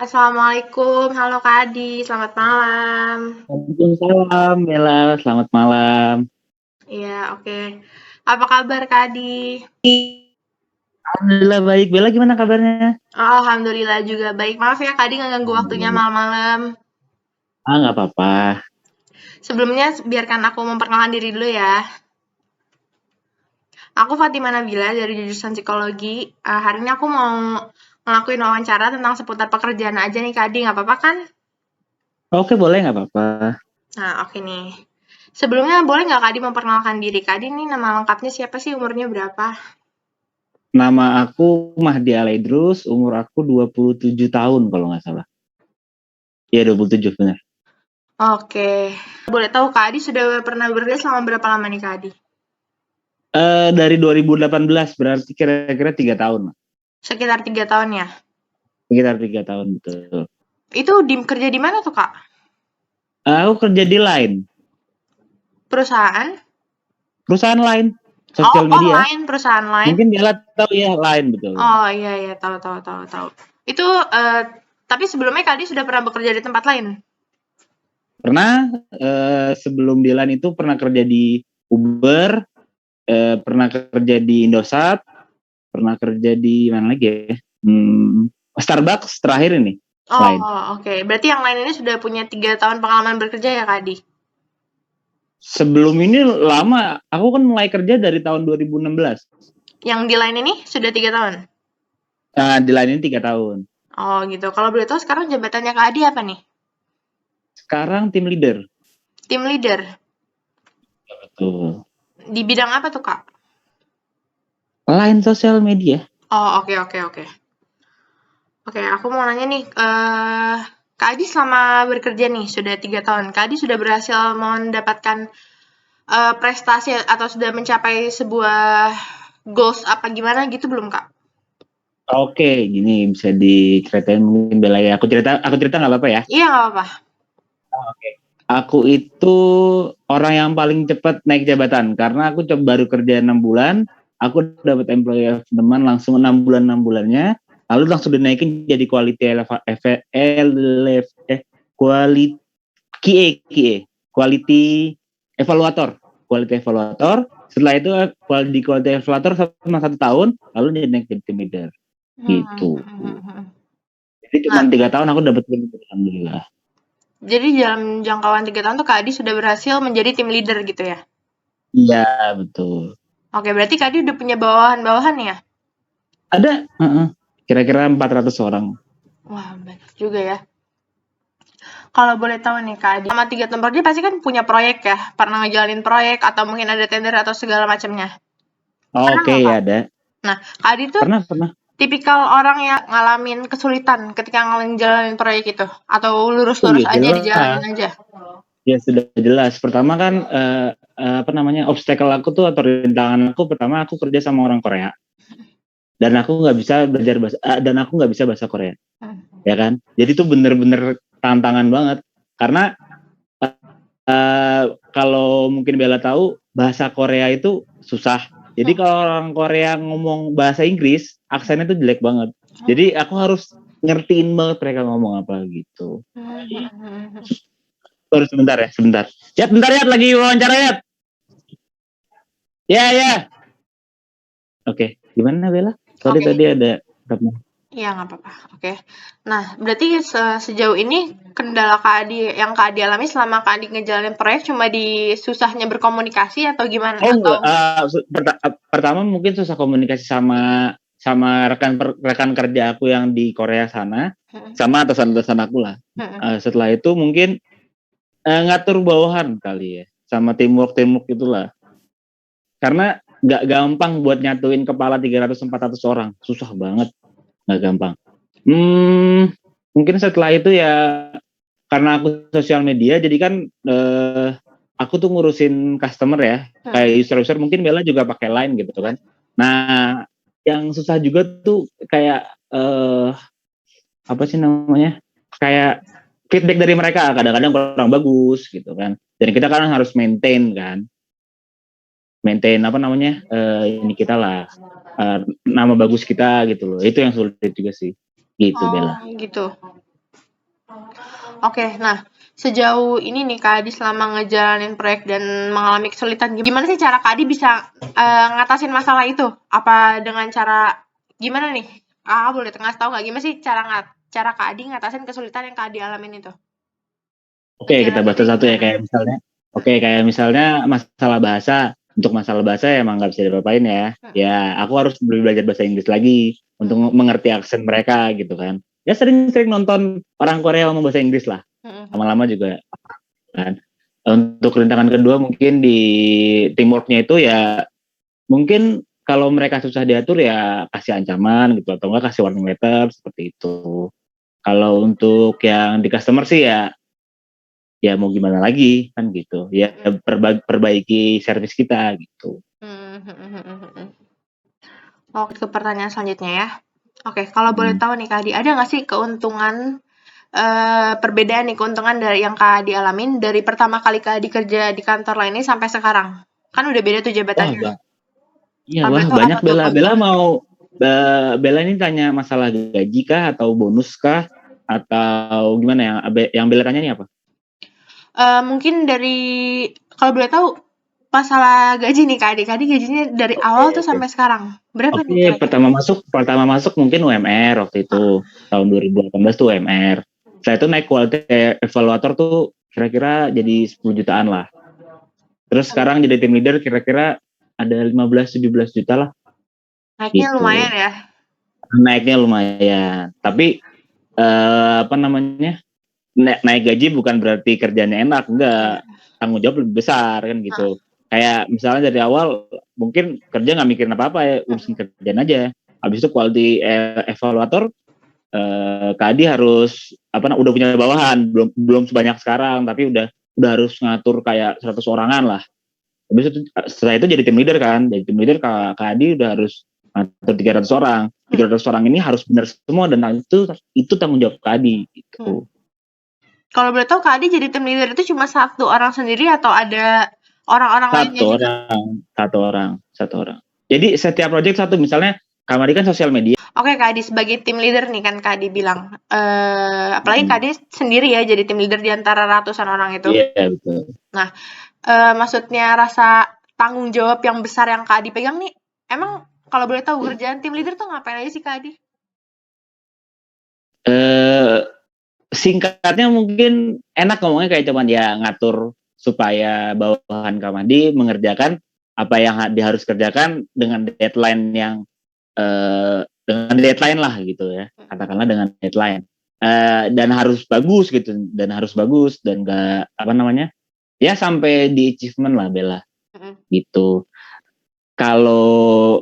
Assalamualaikum, halo Kak Adi, selamat malam. Waalaikumsalam, Bella. Selamat malam. Iya, oke. Apa kabar Kak Adi? Alhamdulillah baik. Bella gimana kabarnya? Oh, alhamdulillah juga baik. Maaf ya Kak Adi ngeganggu waktunya Alhamdulillah. malam-malam. Nggak apa-apa. Sebelumnya biarkan aku memperkenalkan diri dulu ya. Aku Fatima Nabila dari jurusan psikologi. Hari ini aku mau ngelakuin wawancara tentang seputar pekerjaan aja nih Kak Adi, nggak apa-apa kan? Oke, boleh nggak apa-apa. Nah, oke nih. Sebelumnya boleh nggak Kak Adi memperkenalkan diri? Kak Adi ini nama lengkapnya siapa sih, umurnya berapa? Nama aku Mahdi Alaidrus, umur aku 27 tahun kalau nggak salah. Iya, 27 benar. Oke. Boleh tahu Kak Adi sudah pernah bekerja selama berapa lama nih Kak Adi? Dari 2018, berarti kira-kira 3 tahun. Sekitar 3 tahun ya? Sekitar 3 tahun, betul. Itu kerja di mana tuh Kak? Aku kerja di Line. Perusahaan? Perusahaan Line. Oh, Sosial media. lain, perusahaan lain. Mungkin Bella tahu ya, Line, betul. Oh iya iya, tahu. Itu tapi sebelumnya Kak Adi sudah pernah bekerja di tempat lain? Pernah, sebelum di Line itu pernah kerja di Uber, pernah kerja di Indosat, pernah kerja di mana lagi ya? Starbucks terakhir ini. Oh, Lain. oke. Berarti yang lain ini sudah punya 3 tahun pengalaman bekerja ya Kak Adi? Sebelum ini lama, aku kan mulai kerja dari tahun 2016. Yang di lain ini sudah 3 tahun? Di Line ini 3 tahun. Oh gitu. Kalau boleh tahu sekarang jabatannya Kak Adi apa nih? Sekarang tim leader. Tim leader. Betul. Di bidang apa tuh Kak? Line sosial media. Oh, oke. Oke, aku mau nanya nih, Kak Adi selama bekerja nih sudah 3 tahun, Kak Adi sudah berhasil mendapatkan prestasi atau sudah mencapai sebuah goals apa gimana gitu belum Kak? Oke, gini bisa diceritain mungkin Bella ya. Aku cerita nggak apa-apa ya? Iya nggak apa-apa. Oke. Aku itu orang yang paling cepat naik jabatan karena aku baru kerja 6 bulan, aku dapat employee of the month langsung 6 bulannya, lalu langsung dinaikin jadi quality evaluator. Setelah itu quality evaluator selama 1 tahun, lalu dia naik jadi team leader. Gitu. Jadi cuma 3 tahun aku dapat team leader, alhamdulillah. Jadi dalam jangkauan 3 tahun tuh Kak Adi sudah berhasil menjadi tim leader gitu ya? Iya, betul. Oke, berarti Kak Adi udah punya bawahan-bawahan ya? Ada, kira-kira 400 orang. Wah, banyak juga ya. Kalau boleh tahu nih Kak Adi, selama 3 tahun bekerja pasti kan punya proyek ya? Pernah ngejalanin proyek atau mungkin ada tender atau segala macamnya? Pernah Oke, nggak Kak? ya ada. Nah, Kak Adi tuh Pernah. tipikal orang yang ngalamin kesulitan ketika ngejalanin proyek itu? Atau lurus-lurus Ya aja, jelas. dijalanin aja? Ya sudah jelas. Pertama kan obstacle aku tuh atau rintangan aku pertama aku kerja sama orang Korea dan aku nggak bisa belajar bahasa Korea, ya kan? Jadi tuh bener-bener tantangan banget karena kalau mungkin Bella tahu bahasa Korea itu susah. Jadi kalau orang Korea ngomong bahasa Inggris, aksennya tuh jelek banget. Jadi aku harus ngertiin banget mereka ngomong apa gitu. Baru sebentar. Ya, bentar ya, lagi wawancara ya. Ya. Oke, gimana Bella? Tadi ada Iya, nggak apa-apa. Oke. Nah, berarti sejauh ini kendala Kak Adi yang Kak Adi alami selama Kak Adi ngejalanin proyek cuma di susahnya berkomunikasi atau gimana? Oh enggak, Atau pertama mungkin susah komunikasi sama rekan kerja aku yang di Korea sana, sama atasan aku lah. Setelah itu mungkin ngatur bawahan kali ya, sama teamwork itulah. Karena nggak gampang buat nyatuin kepala 300-400 orang, susah banget, nggak gampang. Mungkin setelah itu ya karena aku sosial media, jadi kan aku tuh ngurusin customer ya, kayak user mungkin Bella juga pakai Line gitu kan. Nah, yang susah juga tuh kayak apa sih namanya? Kayak feedback dari mereka kadang-kadang kurang bagus gitu kan. Dan kita kan harus maintain apa namanya? Ini kita lah nama bagus kita gitu loh. Itu yang sulit juga sih. Gitu Bella. gitu. Oke, nah sejauh ini nih Kak Adi selama ngejalanin proyek dan mengalami kesulitan, gimana sih cara Kak Adi bisa ngatasin masalah itu? Apa dengan cara gimana nih? Boleh ngasih tahu nggak gimana sih cara Kak Adi ngatasin kesulitan yang Kak Adi alamin itu? Oke, kita bahas Ngejalaninnya satu ya gimana? kayak misalnya masalah bahasa. Untuk masalah bahasa ya emang nggak bisa diapa-apain ya. Hmm, Ya, aku harus belajar bahasa Inggris lagi untuk hmm, mengerti aksen mereka gitu kan. Ya sering-sering nonton orang Korea ngomong bahasa Inggris lah. hmm, hmm, Lama-lama juga kan. Untuk rintangan kedua mungkin di teamworknya itu ya mungkin kalau mereka susah diatur ya kasih ancaman gitu atau enggak kasih warning letter seperti itu. Kalau untuk yang di customer sih ya mau gimana lagi kan gitu. Ya hmm, perbaiki service kita gitu. hmm, hmm, hmm, hmm, hmm, hmm. Oke, ke pertanyaan selanjutnya ya. Oke, kalau boleh Hmm. tahu nih Kak Adi, ada nggak sih keuntungan perbedaan nih keuntungan dari yang Kak Adi alamin dari pertama kali Kak Adi kerja di kantor lain ini sampai sekarang? Kan udah beda tuh Wah, jabatannya. iya Kalau wah boleh tahu apa banyak tuh Bella. keuntungan? Bella ini tanya masalah gaji kah atau bonus kah atau gimana yang Bella tanya ini apa? Mungkin dari kalau boleh tahu masalah gaji nih Kak Adi. Kak Adi gajinya dari Oke, awal tuh oke. sampai sekarang. Berapa nih Oke, kira-kira? pertama masuk mungkin UMR waktu Heeh. itu tahun 2018 tuh UMR. Setelah itu naik quality evaluator tuh kira-kira jadi 10 jutaan lah. Terus sekarang jadi tim leader kira-kira ada 15-17 juta lah Naiknya lumayan gitu. ya. Naiknya lumayan. Tapi apa namanya? Naik gaji bukan berarti kerjanya enak, enggak. Iya. Tanggung jawab lebih besar kan Heeh. gitu. Kayak misalnya dari awal mungkin kerja nggak mikirin apa-apa ya, urusin Heeh. kerjaan aja. Habis itu quality evaluator Kadi harus udah punya bawahan, belum belum sebanyak sekarang, tapi udah harus ngatur kayak 100 orangan lah. Habis itu setelah itu jadi tim leader kan, jadi tim leader Kadi udah harus ngatur 300 orang. 300 orang ini harus benar semua dan itu tanggung jawab Kadi Hmm. gitu. Kalau boleh tahu Kak Adi jadi tim leader itu cuma satu orang sendiri atau ada orang-orang lainnya Satu juga? orang, satu orang, satu orang. Jadi setiap project satu, misalnya Kamari kan sosial media. Oke, Kak Adi sebagai tim leader nih kan Kak Adi bilang. Apalagi Kak Hmm, Adi sendiri ya jadi tim leader di antara ratusan orang itu. iya betul. Nah, maksudnya rasa tanggung jawab yang besar yang Kak Adi pegang nih, emang kalau boleh tahu kerjaan tim leader tuh ngapain aja sih Kak Adi? Eh Singkatnya mungkin enak ngomongnya kayak cuman ya ngatur supaya bawahan Kamadi mengerjakan apa yang dia harus kerjakan dengan deadline lah gitu ya, katakanlah dengan deadline, dan harus bagus gitu dan nggak ya sampai di achievement lah Bella Mhm. gitu. Kalau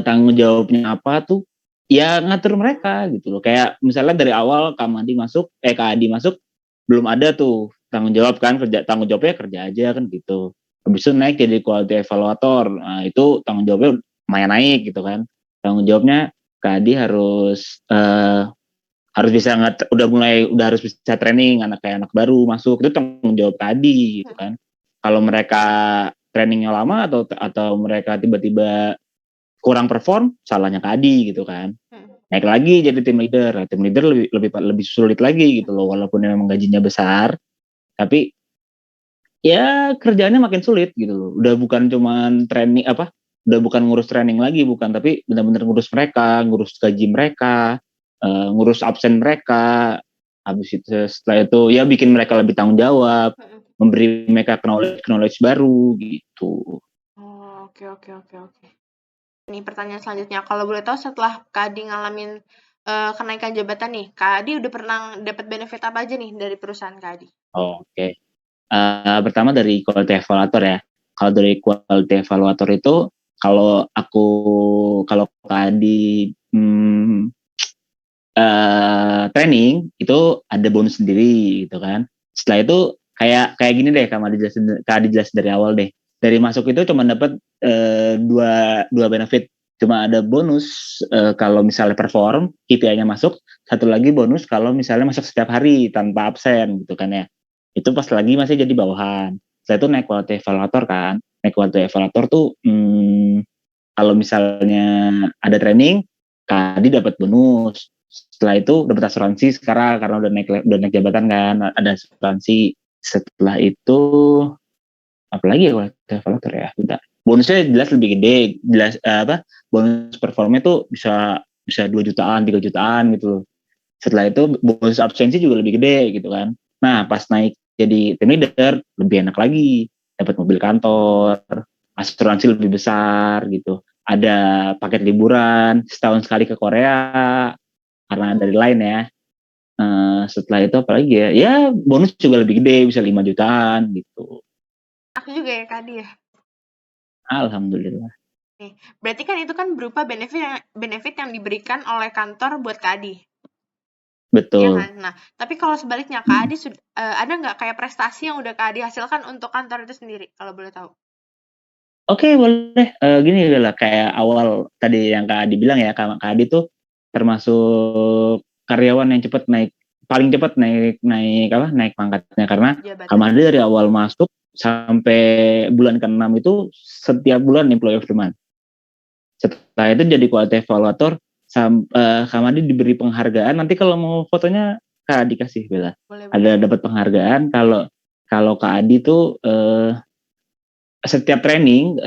tanggung jawabnya apa tuh ya ngatur mereka gitu loh, kayak misalnya dari awal Kak Adi masuk belum ada tuh tanggung jawab kan, tanggung jawabnya kerja aja kan gitu. Habis itu naik jadi quality evaluator, nah itu tanggung jawabnya lumayan naik gitu kan. Tanggung jawabnya Kak Adi harus bisa udah harus bisa training kayak anak baru masuk, itu tanggung jawab Kak Adi gitu kan. Kalau mereka trainingnya lama atau mereka tiba-tiba kurang perform, salahnya Kak Adi gitu kan. Naik lagi jadi tim leader. Nah, tim leader lebih sulit lagi gitu loh, walaupun memang gajinya besar, tapi ya kerjaannya makin sulit gitu loh. Udah bukan ngurus training lagi, bukan, tapi benar-benar ngurus mereka, ngurus gaji mereka, ngurus absen mereka. Habis itu setelah itu ya bikin mereka lebih tanggung jawab, memberi mereka knowledge baru gitu. Oh, oke oke oke oke. Ini pertanyaan selanjutnya, kalau boleh tahu setelah Kak Adi ngalamin, kenaikan jabatan nih, Kak Adi udah pernah dapat benefit apa aja nih dari perusahaan Kak Adi? Oke. Pertama dari quality evaluator ya. Kalau dari quality evaluator itu, kalau tadi training itu ada bonus sendiri gitu kan. Setelah itu kayak gini deh, Kak Adi jelasin dari awal deh. Dari masuk itu cuma dapat dua benefit. Cuma ada bonus kalau misalnya perform, KPI-nya masuk. Satu lagi bonus kalau misalnya masuk setiap hari tanpa absen gitu kan ya. Itu pas lagi masih jadi bawahan. Setelah itu naik quality evaluator kan. Naik quality evaluator tuh kalau misalnya ada training, Kak Adi dapat bonus. Setelah itu dapat asuransi sekarang karena udah naik jabatan kan, ada asuransi. Setelah itu apalagi ya kalau developer ya, bentar. Bonusnya jelas lebih gede, jelas bonus performanya tuh bisa 2 jutaan, 3 jutaan gitu loh. Setelah itu bonus absensi juga lebih gede gitu kan. Nah, pas naik jadi tim leader lebih enak lagi, dapat mobil kantor, asuransi lebih besar gitu. Ada paket liburan setahun sekali ke Korea karena dari lain ya. Setelah itu apalagi ya? Ya bonus juga lebih gede, bisa 5 jutaan gitu. Aku juga ya Kak Adi ya. Alhamdulillah. Nih, berarti kan itu kan berupa benefit yang diberikan oleh kantor buat Kak Adi. Iya Betul. kan? Nah, tapi kalau sebaliknya Kak Adi ada nggak kayak prestasi yang udah Kak Adi hasilkan untuk kantor itu sendiri kalau boleh tahu? Oke, boleh. Gini adalah kayak awal tadi yang Kak Adi bilang ya, Kak Adi tuh termasuk karyawan yang paling cepat naik pangkatnya karena Kak Jabatan. Adi dari awal masuk sampai bulan ke-6 itu setiap bulan employee of the month. Setelah itu jadi quality evaluator, Kak Adi diberi penghargaan. Nanti kalau mau fotonya Kak Adi kasih Bella. Boleh. Ada dapat penghargaan kalau Kak Adi tuh setiap training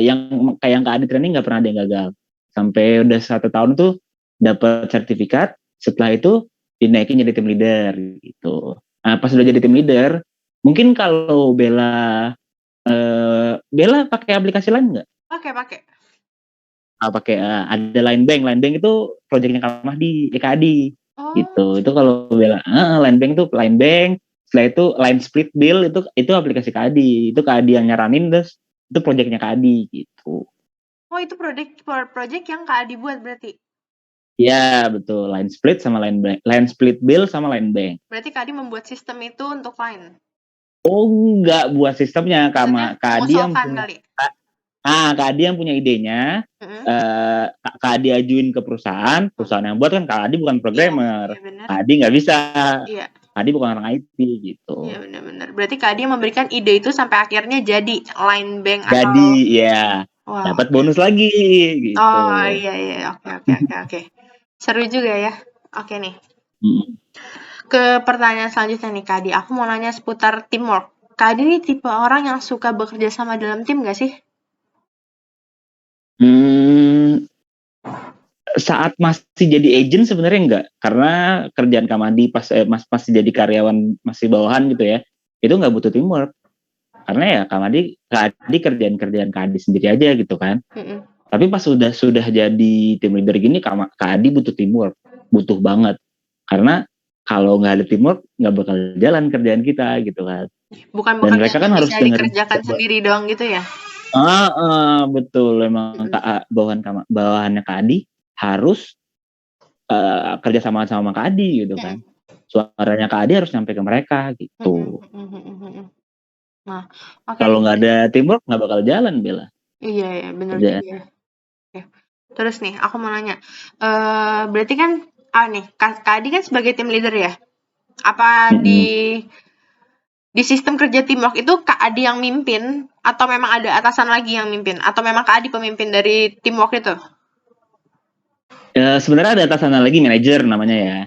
yang Kak Adi training nggak pernah ada yang gagal sampai udah 1 tahun tuh dapat sertifikat. Setelah itu dinaikin jadi tim leader gitu. Nah, pas udah jadi tim leader, mungkin kalau Bella pakai aplikasi lain nggak? Pakai. Pakai ada Line Bank itu proyeknya Kak Adi Oh. gitu. Itu kalau Bella Line Bank. Setelah itu Line Split Bill itu aplikasi Kak Adi. Itu Kak Adi yang nyaranin, terus itu proyeknya Kak Adi gitu. Oh, itu project yang Kak Adi buat berarti? Ya betul, Line Split sama Line Split Bill sama Line Bank. Berarti Kak Adi membuat sistem itu untuk Line? Oh enggak buat sistemnya, Kak Adi yang punya. Kali? Kak Adi yang punya idenya. Kak Adi ajuin ke perusahaan yang buat kan Kak Adi bukan programmer. Iya, Kak Adi nggak bisa. Iya. Kak Adi bukan orang IT gitu. Iya benar. Berarti Kak Adi memberikan ide itu sampai akhirnya jadi Line Bank atau? Jadi ya dapat bonus lagi gitu. Oh iya. Oke. Seru juga ya. Oke nih. Ke pertanyaan selanjutnya nih Kak Adi. Aku mau nanya seputar teamwork. Kak Adi ini tipe orang yang suka bekerja sama dalam tim nggak sih? Saat masih jadi agent sebenarnya enggak, karena kerjaan Kamadi pas masih jadi karyawan masih bawahan gitu ya, itu nggak butuh teamwork karena ya Kamadi kerjaan Kadi sendiri aja gitu kan. Tapi pas sudah jadi tim leader gini Kadi butuh teamwork, butuh banget karena kalau nggak ada teamwork nggak bakal jalan kerjaan kita gitu kan. Bukan Dan mereka kan harus dikerjakan sendiri doang gitu ya? Betul, memang bawahannya Kadi harus kerja sama Kak Adi gitu kan. Suaranya Kak Adi harus nyampe ke mereka gitu. Nah, kalau nggak ada teamwork nggak bakal jalan Bella. Iya benar juga. Oke. Terus nih aku mau nanya, berarti kan Kak Adi kan sebagai tim leader ya? Apa di sistem kerja teamwork itu Kak Adi yang mimpin atau memang ada atasan lagi yang mimpin atau memang Kak Adi pemimpin dari teamwork itu? Sebenarnya ada atasan lagi, manajer namanya ya.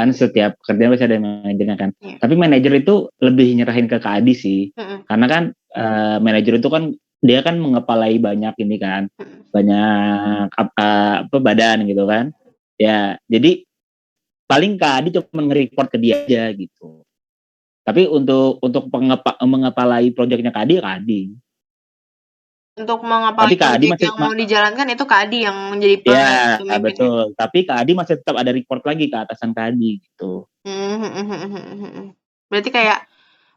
Kan setiap kerjaan pasti ada manajernya kan. Tapi manajer itu lebih nyerahin ke Kak Adi sih. Karena kan manajer itu kan dia kan mengepalai banyak ini kan. Banyak badan gitu kan. Ya, jadi paling Kak Adi cuma nge-report ke dia aja gitu. Tapi untuk mengepalai proyeknya Kak Adi. Untuk mengepalai proyek yang mau dijalankan itu Kak Adi yang menjadi pemimpinnya. Ya, betul. Tapi Kak Adi masih tetap ada report lagi ke atasan Kak Adi gitu. Berarti kayak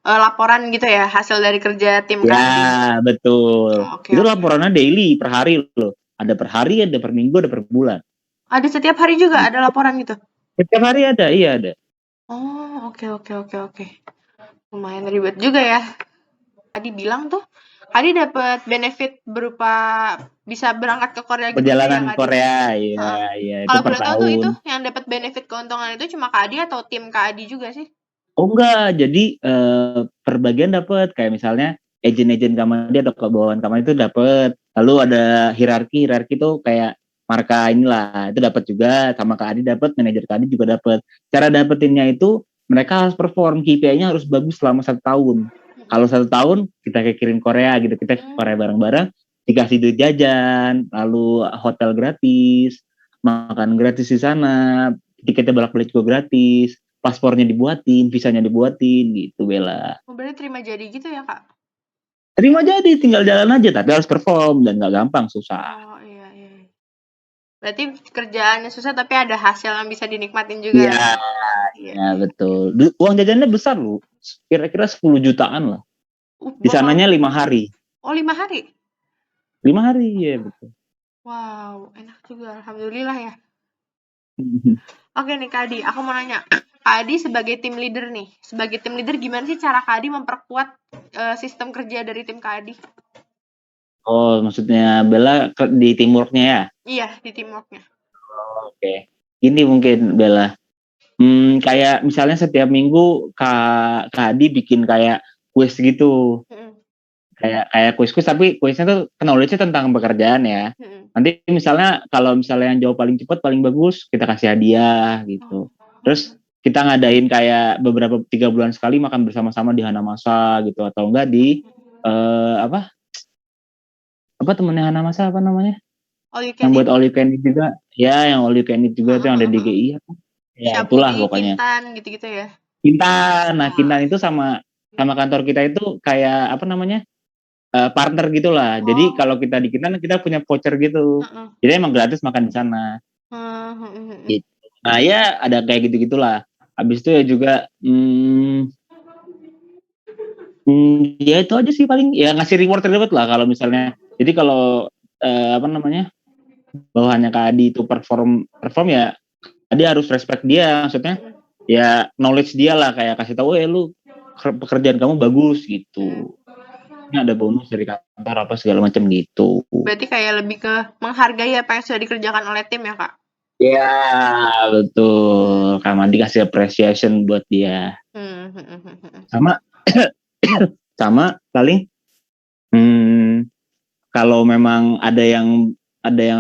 laporan gitu ya, hasil dari kerja tim Kak Adi? Ya, betul. Itu laporannya daily, per hari loh. Ada per hari, ada per minggu, ada per bulan. Ada setiap hari juga ada laporan gitu? Setiap hari ada, iya ada. Oh, oke. Lumayan ribet juga ya. Tadi bilang tuh, Adi dapat benefit berupa bisa berangkat ke Korea gitu perjalanan ya, Korea, iya. Kalau boleh tahu tuh itu yang dapat benefit keuntungan itu cuma Kak Adi atau tim Kak Adi juga sih? Oh enggak, jadi per bagian dapat, kayak misalnya agen-agen Kamadi atau kebawahan Kamadi itu dapat. Lalu ada hierarki itu kayak marka inilah itu dapat juga, sama Kak Adi dapat, manajer Kak Adi juga dapat. Cara dapetinnya itu mereka harus perform, KPI-nya harus bagus selama 1 tahun. Kalau 1 tahun kita kayak kirim Korea gitu, kita ke Korea bareng-bareng, dikasih duit jajan, lalu hotel gratis, makan gratis di sana, tiketnya bolak-balik juga gratis, paspornya dibuatin, visanya dibuatin gitu Bella. Oh, berarti terima jadi gitu ya, Kak? Terima jadi, tinggal jalan aja, tapi harus perform dan nggak gampang, susah. Oh, iya. Berarti kerjaannya susah tapi ada hasil yang bisa dinikmatin juga. Iya, ya betul. Uang jajannya besar loh, kira-kira 10 jutaan lah. Di sananya 5 hari. Oh, 5 hari? 5 hari, ya betul. Wow, enak juga, alhamdulillah ya. Oke nih Kak Adi, aku mau nanya, Kak Adi sebagai tim leader nih, sebagai tim leader gimana sih cara Kak Adi memperkuat sistem kerja dari tim Kak Adi? Oh, maksudnya Bella di teamworknya ya? Iya, di teamworknya. Oke, ini mungkin Bella. Kayak misalnya setiap minggu Kak Adi bikin kayak kuis gitu. Kayak kuis-kuis, tapi kuisnya tuh knowledge-nya tentang pekerjaan ya. Nanti misalnya kalau misalnya yang jawab paling cepat paling bagus, kita kasih hadiah gitu. Terus kita ngadain kayak beberapa 3 bulan sekali makan bersama-sama di Hanamasa gitu, atau enggak di apa temennya Hanamasa apa namanya? Yang buat all you can eat juga. Ya, yang all you can eat juga itu yang ada di GI. Ya, itulah pokoknya. Kintan gitu-gitu ya. Kintan. Nah, Kintan itu sama kantor kita itu kayak apa namanya? Partner gitulah. Jadi kalau kita di Kintan kita punya voucher gitu. Jadi emang gratis makan di sana. Gitu. Nah, ya ada kayak gitu-gitulah. Habis itu ya juga ya itu aja sih paling ya ngasih reward lah kalau misalnya. Jadi kalau apa namanya? Bawahannya Kak Adi itu perform ya dia harus respect dia, maksudnya ya knowledge dia lah, kayak kasih tahu lu pekerjaan kamu bagus gitu, ini ada bonus dari kantor apa segala macam gitu. Berarti kayak lebih ke menghargai apa yang sudah dikerjakan oleh tim ya Kak? Ya betul, karena dikasih appreciation buat dia. Sama sama paling kalau memang ada yang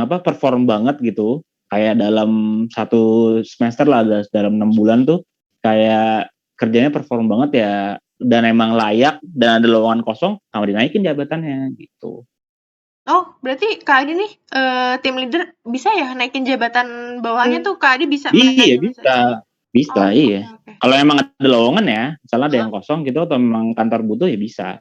apa perform banget gitu, kayak dalam 1 semester lah, dalam 6 bulan tuh kayak kerjanya perform banget ya, dan emang layak dan ada lowongan kosong, sama dinaikin jabatannya gitu. Oh, berarti Kak Adi nih tim leader bisa ya naikin jabatan bawahnya tuh Kak Adi bisa Iya bisa, iya. Okay. Kalau emang ada lowongan ya, misalnya ada yang kosong gitu atau memang kantor butuh ya bisa.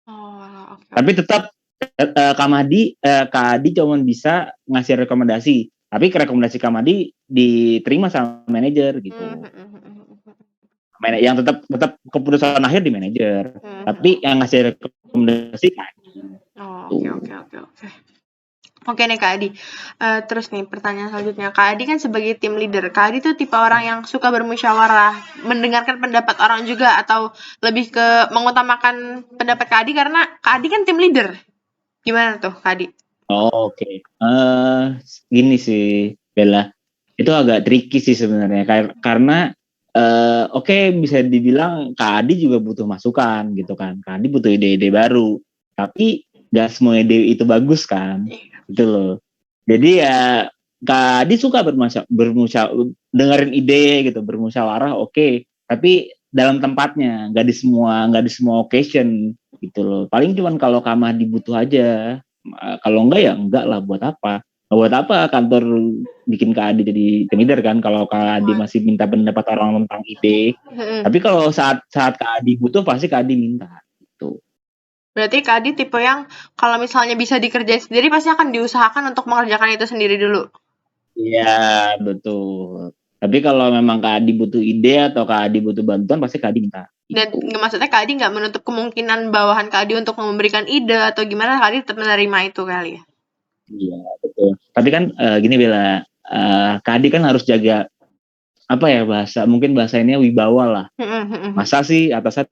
Okay. Tapi tetap Kak Adi cuma bisa ngasih rekomendasi, tapi rekomendasi Kak Adi diterima sama manajer gitu. Yang tetap keputusan akhir di manajer, tapi yang ngasih rekomendasi Kak Adi. Oke. Oke nih Kak Adi, terus nih pertanyaan selanjutnya, Kak Adi kan sebagai tim leader, Kak Adi tuh tipe orang yang suka bermusyawarah, mendengarkan pendapat orang juga, atau lebih ke mengutamakan pendapat Kak Adi karena Kak Adi kan tim leader, gimana tuh Kak Adi? Oke. Gini sih Bella, itu agak tricky sih sebenarnya, karena bisa dibilang Kak Adi juga butuh masukan gitu kan, Kak Adi butuh ide-ide baru, tapi gak semua ide itu bagus kan, gitu loh. Jadi ya Kak Adi suka dengerin ide gitu, bermusyawarah oke, tapi dalam tempatnya, nggak di semua occasion gitu loh. Paling cuman kalau Kak Mahdi butuh aja, kalau enggak ya enggak lah, buat apa kantor bikin Kak Adi jadi tim leader kan, kalau Kak Adi masih minta pendapat orang tentang ide. Tapi kalau saat Kak Adi butuh pasti Kak Adi minta gitu. Berarti Kak Adi tipe yang kalau misalnya bisa dikerjain sendiri pasti akan diusahakan untuk mengerjakan itu sendiri dulu. Iya betul. Tapi kalau memang Kak Adi butuh ide atau Kak Adi butuh bantuan pasti Kak Adi minta. Dan maksudnya Kak Adi nggak menutup kemungkinan bawahan Kak Adi untuk memberikan ide atau gimana, Kak Adi tetap menerima itu kali ya? Iya betul. Tapi kan gini Bella, Kak Adi kan harus jaga apa ya, mungkin bahasanya wibawa lah. Masa sih atasan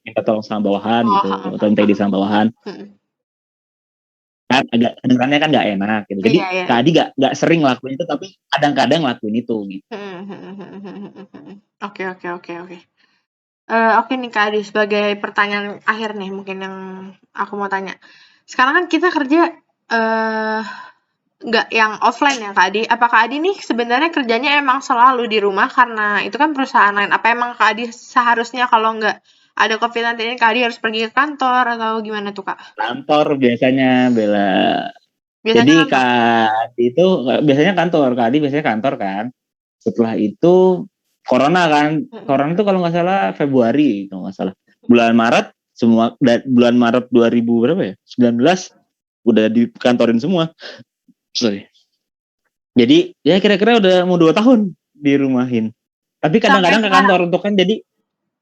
minta tolong sama bawahan gitu, atau minta ide sama bawahan. Kan agak kedengarannya kan nggak enak gitu. Jadi Kak Adi nggak sering lakuin itu, tapi kadang-kadang lakuin itu gitu. Oke. Oke nih Kak Adi, sebagai pertanyaan akhir nih mungkin yang aku mau tanya. Sekarang kan kita kerja nggak yang offline ya Kak Adi. Apa Kak Adi nih sebenarnya kerjanya emang selalu di rumah karena itu kan perusahaan lain? Apa emang Kak Adi seharusnya kalau nggak ada COVID-19 ini Kak Adi harus pergi ke kantor atau gimana tuh Kak? Kantor biasanya Bella. Biasanya Jadi kantor? Kak Adi itu biasanya kantor, Kak Adi biasanya kantor kan. Setelah itu corona kan, Mhm. corona itu kalau nggak salah Februari kalau nggak salah. Bulan Maret semua bulan Maret 2000 berapa ya? 19 udah dikantorin semua. Sorry. Jadi ya kira-kira udah mau 2 tahun di rumahin. Tapi Sampai kadang-kadang ke sekarang? kantor untuk kan jadi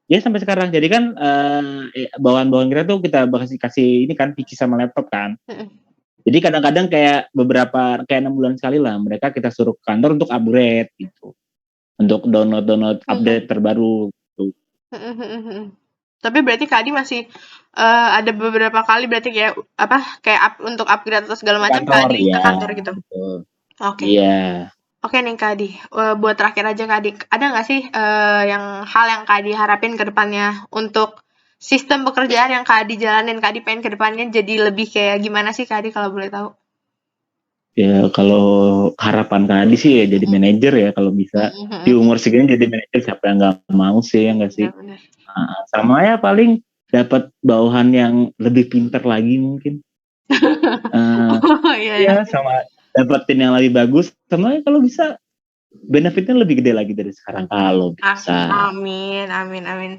ya sampai sekarang. Jadi kan bawaan-bawaan kita tuh kita kasih ini kan PC sama laptop kan. Mhm. Jadi kadang-kadang kayak beberapa kayak 6 bulan sekali lah mereka kita suruh ke kantor untuk upgrade gitu. Untuk download Mhm. update terbaru gitu. Mhm mhm mhm. Tapi berarti Kak Adi masih, ada beberapa kali berarti kayak apa, kayak untuk upgrade atau segala Ke macam Kak kantor Adi ke ya, kantor gitu? betul. Oke. Iya. Oke nih Kak Adi, buat terakhir aja Kak Adi, ada nggak sih, hal yang Kak Adi harapin ke depannya untuk sistem pekerjaan yang Kak Adi jalanin, Kak Adi pengen ke depannya jadi lebih kayak gimana sih Kak Adi kalau boleh tahu? Ya kalau harapan Kak Adi sih ya jadi Mhm. manajer ya kalau bisa. Mhm Di mhm. umur segini jadi manajer siapa yang nggak mau sih ya nggak sih? Bener bener. Sama ya paling dapat bawahan yang lebih pinter lagi mungkin. Uh, Oh, iya ya. ya sama dapetin yang lebih bagus. Sama ya kalau bisa benefitnya lebih gede lagi dari sekarang kalau bisa. Amin amin amin.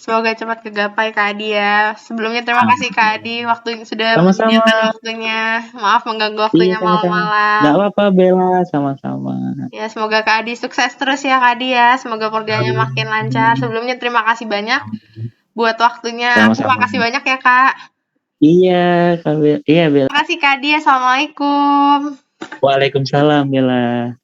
Semoga cepat kegapai Kak Adi ya. Sebelumnya terima kasih Kak Adi sudah Sama-sama. menyediakan waktunya. Maaf mengganggu Iya waktunya sama-sama. malam-malam. Nggak apa-apa Bella, sama-sama. Ya, semoga Kak Adi sukses terus ya Kak Adi ya. Semoga kerjanya makin lancar. Amin. Sebelumnya terima kasih banyak buat waktunya. Aku Sama-sama. makasih banyak ya Kak. Iya, Kak Bella. Iya Bella. Terima kasih Kak Adi. Assalamualaikum. Waalaikumsalam Bella.